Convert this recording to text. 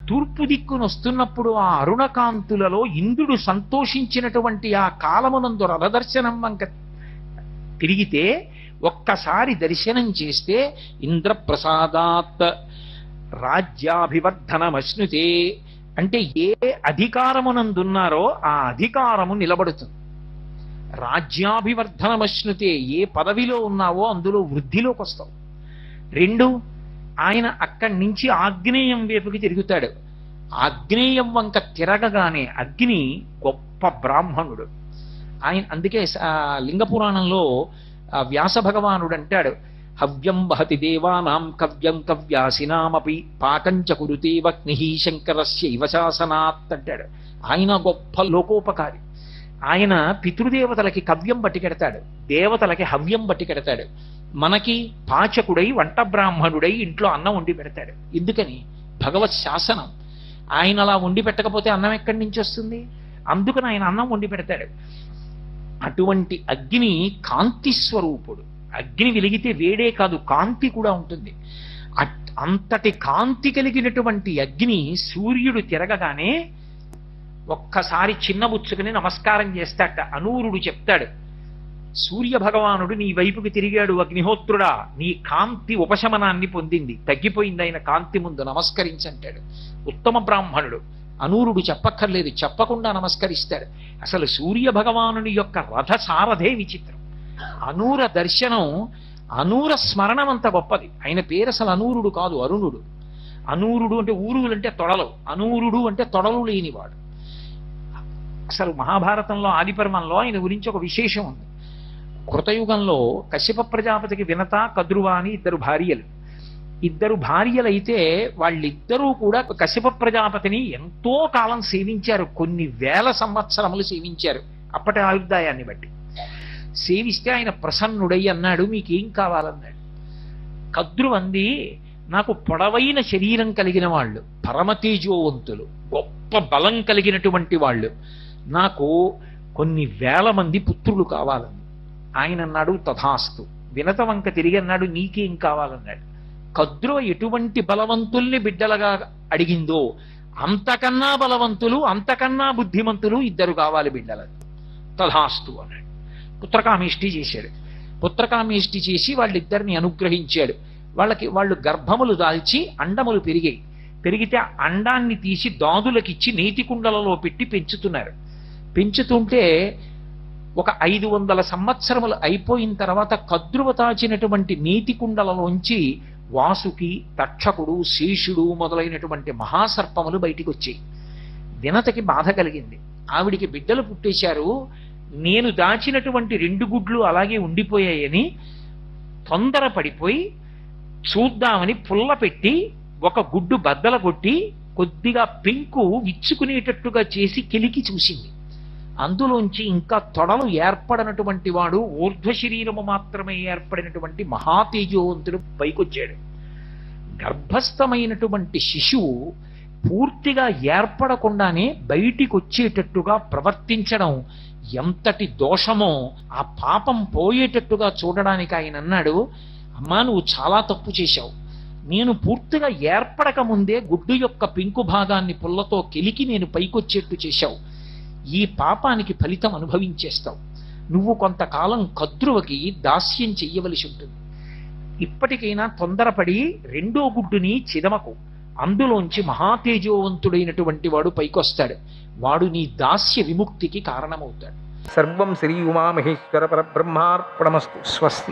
తూర్పు దిక్కును వస్తున్నప్పుడు ఆ అరుణకాంతులలో ఇంద్రుడు సంతోషించినటువంటి ఆ కాలమునందు రథదర్శనం వంక తిరిగితే ఒక్కసారి దర్శనం చేస్తే ఇంద్రప్రసాదాత్ రాజ్యాభివర్ధనమశ్నుతే అంటే ఏ అధికారమునందున్నారో ఆ అధికారము నిలబడుతుంది. రాజ్యాభివర్ధనమశ్నుతే ఏ పదవిలో ఉన్నావో అందులో వృద్ధిలోకి వస్తావు. రెండు, ఆయన అక్కడి నుంచి ఆగ్నేయం వైపుకి తిరుగుతాడు. ఆగ్నేయం వంక తిరగగానే అగ్ని గొప్ప బ్రాహ్మణుడు ఆయన. అందుకే లింగ పురాణంలో వ్యాస భగవానుడు అంటాడు, హవ్యం వహతి దేవానాం కవ్యం కవ్యాసినామపి పాకంచ కురుతే వగ్ని శంకరస్య ఇవ శాసనాత్ అంటాడు. ఆయన గొప్ప లోకోపకారి. ఆయన పితృదేవతలకి కవ్యం బట్టికెడతాడు, దేవతలకి హవ్యం బట్టికెడతాడు. మనకి పాచకుడై వంట బ్రాహ్మణుడై ఇంట్లో అన్నం వండి పెడతాడు. ఎందుకని? భగవత్ శాసనం. ఆయన అలా వండి పెట్టకపోతే అన్నం ఎక్కడి నుంచి వస్తుంది? అందుకని ఆయన అన్నం వండి పెడతాడు. అటువంటి అగ్ని కాంతి స్వరూపుడు. అగ్ని వెలిగితే వేడే కాదు, కాంతి కూడా ఉంటుంది. అంతటి కాంతి కలిగినటువంటి అగ్ని సూర్యుడు తిరగగానే ఒక్కసారి చిన్నబుచ్చుకుని నమస్కారం చేస్తాట. అనూరుడు చెప్తాడు, సూర్య భగవానుడు నీ వైపుకి తిరిగాడు అగ్నిహోత్రుడా, నీ కాంతి ఉపశమనాన్ని పొందింది, తగ్గిపోయింది ఆయన కాంతి ముందు నమస్కరించంటాడు. ఉత్తమ బ్రాహ్మణుడు. అనూరుడు చెప్పక్కర్లేదు, చెప్పకుండా నమస్కరిస్తాడు. అసలు సూర్య భగవానుని యొక్క రథ సారథే విచిత్రం. అనూర దర్శనం, అనూర స్మరణం అంత గొప్పది. ఆయన పేరు అసలు అనూరుడు కాదు, అరుణుడు. అనూరుడు అంటే ఊరువులు అంటే తొడలు, అనూరుడు అంటే తొడలు లేనివాడు. అసలు మహాభారతంలో ఆదిపర్వంలో ఆయన గురించి ఒక విశేషం ఉంది. కృతయుగంలో కశ్యప ప్రజాపతికి వినత, కద్రువ అని ఇద్దరు భార్యలు. ఇద్దరు భార్యలైతే వాళ్ళిద్దరూ కూడా కశ్యప ప్రజాపతిని ఎంతో కాలం సేవించారు, కొన్ని వేల సంవత్సరములు సేవించారు అప్పటి ఆయుర్దాయాన్ని బట్టి. సేవిస్తే ఆయన ప్రసన్నుడై అన్నాడు, మీకేం కావాలన్నాడు. కద్రువంది, నాకు పొడవైన శరీరం కలిగిన వాళ్ళు, పరమతేజోవంతులు, గొప్ప బలం కలిగినటువంటి వాళ్ళు, నాకు కొన్ని వేల మంది పుత్రులు కావాలని. ఆయన అన్నాడు, తథాస్తు. వినత వంక తిరిగి అన్నాడు, నీకేం కావాలన్నాడు. కద్రువ ఎటువంటి బలవంతుల్ని బిడ్డలుగా అడిగిందో అంతకన్నా బలవంతులు, అంతకన్నా బుద్ధిమంతులు ఇద్దరు కావాలి బిడ్డలని. తథాస్తు అన్నాడు. పుత్రకామేష్టి చేశాడు. పుత్రకామేష్టి చేసి వాళ్ళిద్దరిని అనుగ్రహించాడు. వాళ్ళు గర్భములు దాల్చి అండములు పెరిగాయి. పెరిగితే అండాన్ని తీసి దాదులకిచ్చి నేతి కుండలలో పెట్టి పెంచుతున్నారు. పెంచుతుంటే ఒక 500 సంవత్సరములు అయిపోయిన తర్వాత కద్రువ తాచినటువంటి నేతి కుండలలోంచి వాసుకి, తక్షకుడు, శేషుడు మొదలైనటువంటి మహాసర్పములు బయటికి వచ్చాయి. వినతకి బాధ కలిగింది. ఆవిడికి బిడ్డలు పుట్టేశారు, నేను దాచినటువంటి 2 గుడ్లు అలాగే ఉండిపోయాయని తొందరపడిపోయి చూద్దామని పుల్ల పెట్టి ఒక గుడ్డు బద్దల కొట్టి కొద్దిగా పెంకు విచ్చుకునేటట్టుగా చేసి కెలికి చూసింది. అందులోంచి ఇంకా తొడలు ఏర్పడినటువంటి వాడు, ఊర్ధ్వ శరీరము మాత్రమే ఏర్పడినటువంటి మహాతేజోవంతుడు పైకొచ్చాడు. గర్భస్థమైనటువంటి శిశువు పూర్తిగా ఏర్పడకుండానే బయటికి వచ్చేటట్టుగా ప్రవర్తించడం ఎంతటి దోషమో ఆ పాపం పోయేటట్టుగా చూడడానికి ఆయన అన్నాడు, అమ్మా నువ్వు చాలా తప్పు చేశావు. నేను పూర్తిగా ఏర్పడక ముందే గుడ్డు యొక్క పెంకు భాగాన్ని పుల్లతో కెలికి నేను పైకొచ్చేట్టు చేశావు. ఈ పాపానికి ఫలితం అనుభవించేస్తావు. నువ్వు కొంతకాలం కద్రువకి దాస్యం చెయ్యవలసి ఉంటుంది. ఇప్పటికైనా తొందరపడి 2వ గుడ్డుని చిదమకు, అందులోంచి మహాతేజోవంతుడైనటువంటి వాడు పైకొస్తాడు. వాడు నీ దాస్య విముక్తికి కారణమవుతాడు. సర్వం శ్రీ ఉమామహేశ్వర పరబ్రహ్మార్పణమస్తు. స్వస్తి.